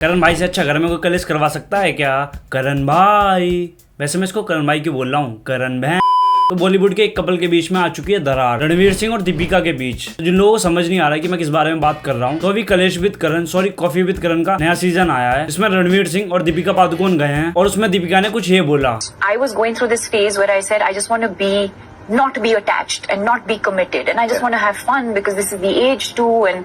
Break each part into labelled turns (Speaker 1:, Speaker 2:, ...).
Speaker 1: करण भाई से अच्छा घर में कोई कलेश करवा सकता है क्या? करण भाई, वैसे मैं इसको करण भाई क्यों बोल रहा हूँ, करण भाई। तो बॉलीवुड के एक कपल के बीच में आ चुकी है दरार, रणवीर सिंह और दीपिका के बीच। तो जिन लोगों को समझ नहीं आ रहा है कि मैं किस बारे में बात कर रहा हूँ, तो अभी कलेश with Karan, sorry coffee with Karan का नया सीजन आया है, जिसमें रणवीर सिंह और दीपिका पादुकोण गए हैं और उसमें दीपिका ने कुछ ये बोला।
Speaker 2: I was going through this phase where I said I just want to be not be attached and not be committed, and I just want to have fun because this is the age too, and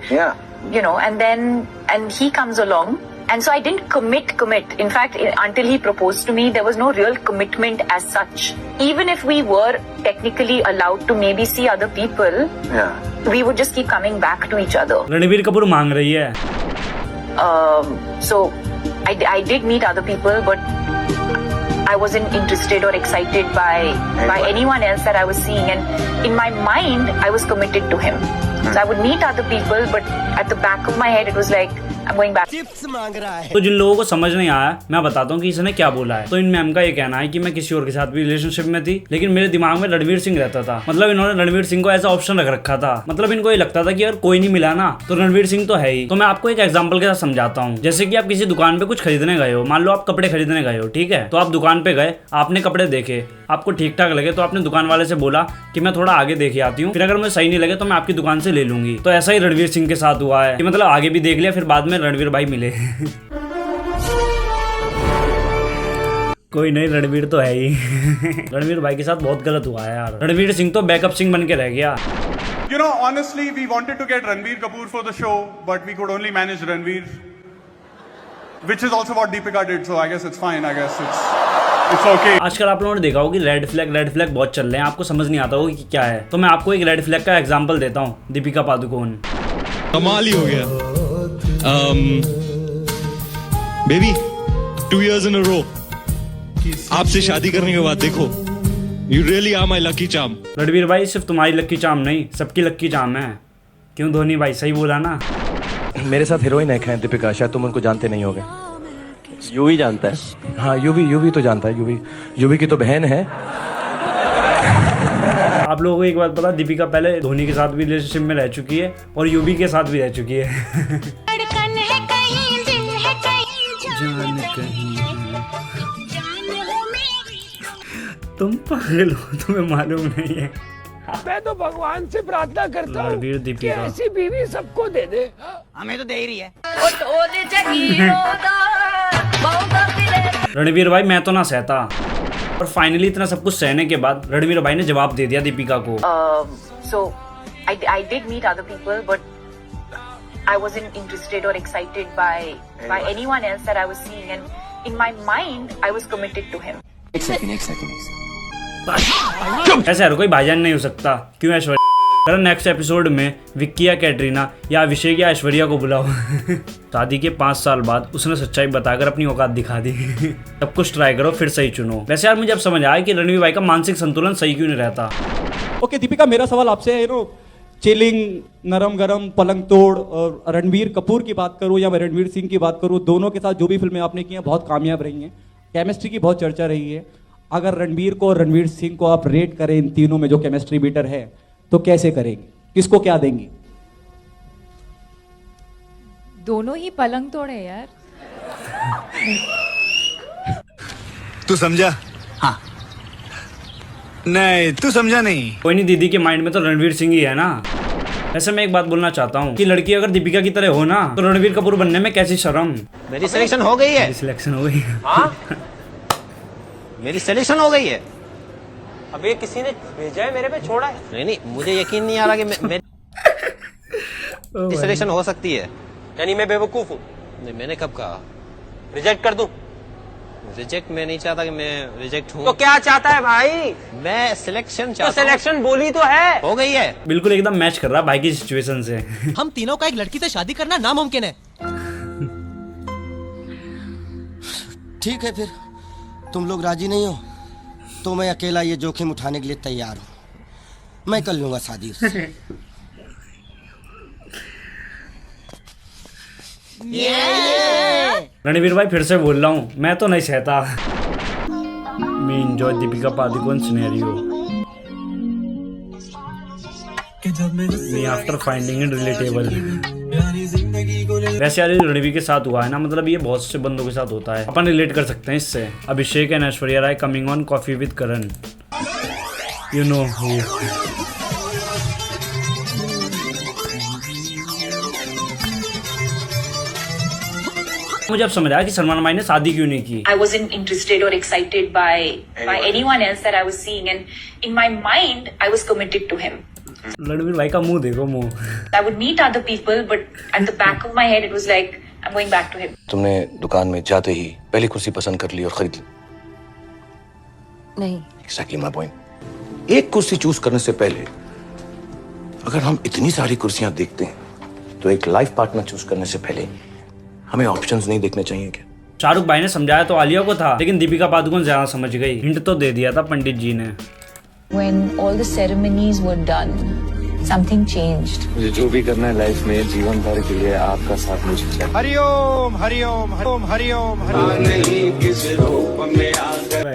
Speaker 2: you know, and he comes along. And so I didn't commit. In fact, until he proposed to me, there was no real commitment as such. Even if we were technically allowed to maybe see other people, we would just keep coming back to each other.
Speaker 1: Ranbir Kapoor मांग रही है।
Speaker 2: So I did meet other people, but I wasn't interested or excited by anyone else that I was seeing. And in my mind, I was committed to him. So I would meet other people, but at the back of my head, it was like, I'm going back.
Speaker 3: Chips मांग रहा है।
Speaker 1: तो जिन लोगों को समझ नहीं आया, मैं बताता हूँ कि इसने क्या बोला है। तो इन मैम का ये कहना है कि मैं किसी और के साथ भी रिलेशनशिप में थी, लेकिन मेरे दिमाग में रणवीर सिंह रहता था। मतलब इन्होंने रणवीर सिंह को ऐसा ऑप्शन रख रखा था। मतलब इनको ये लगता था कि अगर कोई नहीं मिला ना तो रणवीर सिंह तो है ही। तो मैं आपको एक एग्जांपल के साथ समझाता हूँ। जैसे कि आप किसी दुकान पे कुछ खरीदने गए हो, मान लो आप कपड़े खरीदने गए हो, ठीक है। तो आप दुकान पे गए, आपने कपड़े देखे, आपको ठीक ठाक लगे, तो आपने दुकान वाले से बोला कि मैं थोड़ा आगे देख आती हूँ, फिर अगर मुझे सही नहीं लगे तो मैं आपकी दुकान से ले लूंगी। तो ऐसा ही रणवीर सिंह के साथ हुआ है कि मतलब आगे भी देख लिया, फिर बाद में रणवीर भाई मिले। कोई नहीं, रणवीर तो है ही। रणवीर भाई के साथ बहुत गलत हुआ है यार। रणवीर सिंह तो बैकअप सिंह बन के रह गया।
Speaker 4: You know, honestly, we wanted to get Ranbir Kapoor for the show, but we could only manage Ranbir, which is also what Deepika did. So I guess it's fine. I guess it's okay.
Speaker 1: आजकल आप लोगों ने देखा होगा कि red flag बहुत चल रहे हैं, आपको समझ नहीं आता होगा कि क्या है। तो मैं आपको एक रेड फ्लैग का एग्जांपल देता हूँ, दीपिका पादुकोण।
Speaker 5: कमाल ही हो गया। Baby 2 years in a row आपसे शादी करने के बाद देखो, You really are my lucky charm.
Speaker 1: Ranveer भाई सिर्फ तुम्हारी लक्की चार्म नहीं, सबकी लक्की चार्म है। क्यों धोनी भाई, सही बोला ना?
Speaker 3: मेरे साथ हीरोइन एक है दीपिका, शायद तुम उनको जानते नहीं होगे।
Speaker 6: यूवी जानता है।
Speaker 3: हाँ, यूवी तो जानता है। यूवी की तो बहन है।
Speaker 1: आप लोगों को एक बात पता, दीपिका पहले धोनी के साथ भी रिलेशनशिप में रह चुकी है और यूवी के साथ भी रह चुकी है। जान कहीं तुम पागल हो, तुम्हें मालूम नहीं है।
Speaker 7: मैं तो भगवान से प्रार्थना करता हूँ कि ऐसी बीवी सबको दे दे।
Speaker 6: हमें तो दे ही रही है।
Speaker 1: रणवीर भाई मैं तो ना सहता, और फाइनली इतना सब कुछ सहने के बाद रणवीर भाई ने जवाब दे दिया दीपिका को।
Speaker 2: So I did meet other people, but I wasn't interested or excited by anyone else that I was seeing, and in my mind, I was committed to him.
Speaker 6: एक सेकंड।
Speaker 1: ऐसे हर कोई भाईजान नहीं हो सकता। क्यों ऐश्वर्या? नेक्स्ट एपिसोड में विक्की या कैटरीना या अभिषेक या ऐश्वर्या को बुलाओ। शादी के 5 साल बाद उसने सच्चाई बताकर अपनी औकात दिखा दी। सब कुछ ट्राई करो, फिर सही चुनो। वैसे यार मुझे अब समझ आया कि रणवीर भाई का मानसिक संतुलन सही क्यों नहीं रहता।
Speaker 8: ओके दीपिका, मेरा सवाल आपसे है, चिलिंग, नरम गरम, पलंग तोड़, और रणबीर कपूर की बात करूं या मैं रणवीर सिंह की बात करूं, दोनों के साथ जो भी फिल्में आपने की हैं बहुत कामयाब रही हैं, केमिस्ट्री की बहुत चर्चा रही है। अगर रणबीर को और रणवीर सिंह को आप रेट करें इन तीनों में जो केमिस्ट्री बीटर है, तो कैसे करेंगी? किसको क्या देंगी?
Speaker 9: दोनों ही पलंग तोड़े यार।
Speaker 5: तू समझा? हाँ। नहीं, तू समझा नहीं।
Speaker 1: कोई नहीं, दीदी के माइंड में तो रणवीर सिंह ही है ना। वैसे मैं एक बात बोलना चाहता हूँ कि लड़की अगर दीपिका की तरह हो ना, तो रणवीर कपूर बनने में कैसी शर्म।
Speaker 6: मेरी सिलेक्शन हो गई है।
Speaker 1: सिलेक्शन हो गई।
Speaker 6: हाँ? मेरी सिलेक्शन हो गई है। अब ये किसी ने भेजा है मेरे पे, छोड़ा है? नहीं, मुझे यकीन नहीं आ रहा कि मेरी सिलेक्शन हो सकती है।
Speaker 7: यानी मैं बेवकूफ हूँ?
Speaker 6: नहीं, मैंने कब कहा?
Speaker 7: रिजेक्ट कर दूं?
Speaker 6: रिजेक्ट मैं नहीं चाहता कि मैं रिजेक्ट हूँ।
Speaker 7: तो क्या चाहता है भाई?
Speaker 6: मैं सिलेक्शन
Speaker 7: तो
Speaker 6: चाहता हूँ।
Speaker 7: सिलेक्शन बोली तो है,
Speaker 6: हो गई है।
Speaker 1: बिल्कुल एकदम मैच कर रहा भाई की सिचुएशन से।
Speaker 3: हम तीनों का एक लड़की से शादी करना नामुमकिन है। ठीक है, फिर तुम लोग राजी नहीं हो तो मैं अकेला ये जोखिम उठाने के लिए तैयार हूँ। मैं कर लूंगा शादी उससे।
Speaker 1: रणवीर भाई फिर से बोल रहा हूँ, मैं तो नहीं सहता। मी enjoy Deepika Padukone scenario. Me after finding it relatable. वैसे यार रणवीर के साथ हुआ है ना, मतलब ये बहुत से बंदों के साथ होता है, अपन रिलेट कर सकते हैं इससे। Abhishek and Aishwarya Rai coming on coffee with Karan, you know who. मुझे अब समझ आया कि सलमान भाई ने शादी क्यों नहीं की।
Speaker 2: I wasn't interested or excited by anyone else that I was seeing, and in my mind, I was committed to him.
Speaker 1: Ranveer भाई का मुंह देखो, मुंह।
Speaker 2: I would meet other people, but at the back of my head, it was like I'm going back to him.
Speaker 10: तुमने दुकान में जाते ही पहली कुर्सी पसंद कर ली और खरीद ली?
Speaker 2: नहीं।
Speaker 10: Exactly my point. एक कुर्सी चूज करने से पहले अगर हम इतनी सारी कुर्सियां देखते हैं तो एक लाइफ पार्टनर चूज करने से पहले हमें ऑप्शंस नहीं देखने चाहिए क्या?
Speaker 1: शाहरुख भाई ने समझाया तो आलिया को था, लेकिन दीपिका पादुकोण ज्यादा समझ गई। हिंट तो दे दिया था पंडित जी ने।
Speaker 2: When all the ceremonies were done, something changed.
Speaker 11: मुझे जो भी करना है लाइफ में जीवन भर के लिए आपका साथ मुझे चाहिए।
Speaker 3: हरिओम हरिओम हरिओम हरिओम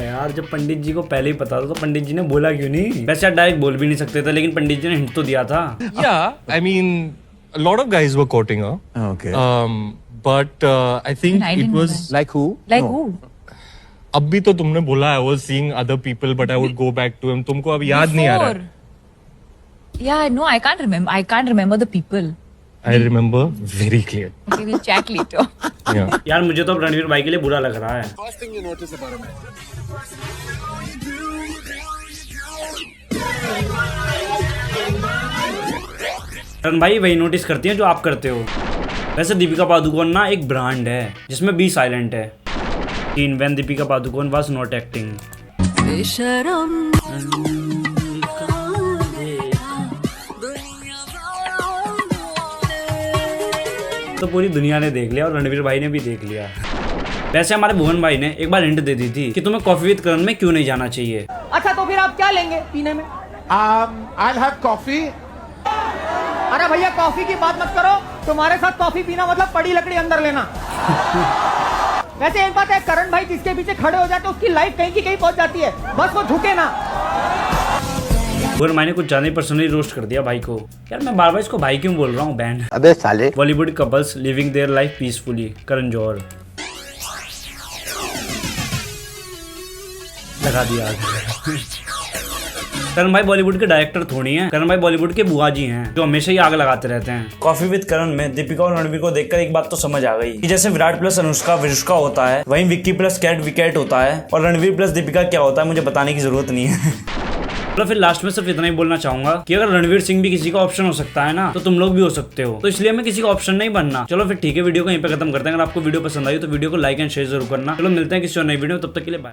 Speaker 1: यार जब पंडित जी को पहले ही पता था तो पंडित जी ने बोला क्यों नहीं? वैसे यार डायरेक्ट बोल भी नहीं सकते थे, लेकिन पंडित जी ने हिंट तो दिया था।
Speaker 5: Yeah, I mean, a lot of guys were quoting her.
Speaker 11: Okay.
Speaker 5: But I think
Speaker 9: I
Speaker 5: it
Speaker 9: didn't know
Speaker 5: was
Speaker 9: that.
Speaker 11: Like who?
Speaker 9: Like who?
Speaker 5: अब भी तो तुमने बोला I was seeing other people, but I would go back to him. तुमको अब याद नहीं आ रहा है?
Speaker 9: Before. Yeah, no, I can't remember. I can't remember the people.
Speaker 5: I remember very clear.
Speaker 9: Okay, we'll chat later.
Speaker 5: Yeah.
Speaker 1: यार मुझे तो अब रणवीर भाई के लिए बुरा लग रहा है। रण भाई वही नोटिस करती हैं जो आप करते हो। वैसे दीपिका पादुकोण ना एक ब्रांड है जिसमें बी साइलेंट है। In when Deepika Padukone was not acting. तो पूरी दुनिया ने देख लिया और रणवीर भाई ने भी देख लिया। वैसे हमारे भुवन भाई ने एक बार हिंट दे दी थी कि तुम्हें कॉफी विद करण में क्यों नहीं जाना चाहिए।
Speaker 7: अच्छा तो फिर आप क्या लेंगे पीने में?
Speaker 3: I'll have coffee.
Speaker 7: अरे भैया कॉफी की बात मत करो, तुम्हारे साथ कॉफी पीना मतलब पड़ी लकड़ी अंदर लेना। वैसे एक बात है, करण भाई जिसके पीछे खड़े हो जाते उसकी लाइफ कहीं की कहीं पहुंच जाती है, बस वो झुके ना।
Speaker 1: भुवन भाई ने कुछ ज्यादा ही पर्सनली रोस्ट कर दिया भाई को। यार मैं बार बार इसको भाई क्यों बोल रहा हूँ बैंड।
Speaker 3: अबे साले।
Speaker 1: Bollywood couples living their life peacefully, Karan Johar. लगा दिया करण भाई बॉलीवुड के डायरेक्टर थोड़ी हैं, करण भाई बॉलीवुड के बुआ जी हैं जो हमेशा ही आग लगाते रहते हैं। कॉफी विद करण में दीपिका और रणवीर को देखकर एक बात तो समझ आ गई कि जैसे विराट प्लस अनुष्का विरुष्का होता है, वहीं विक्की प्लस कैट विकेट होता है, और रणवीर प्लस दीपिका क्या होता है मुझे बताने की जरूरत नहीं है। तो फिर लास्ट में सिर्फ इतना ही बोलना चाहूंगा कि अगर रणवीर सिंह भी किसी का ऑप्शन हो सकता है ना, तो तुम लोग भी हो सकते हो। तो इसलिए हमें किसी का ऑप्शन नहीं बनना। चलो फिर ठीक है, वीडियो को यहीं पे खत्म करते हैं। अगर आपको वीडियो पसंद आई तो वीडियो को लाइक एंड शेयर जरूर करना। चलो मिलते हैं किसी और नई वीडियो में, तब तक के लिए बाय।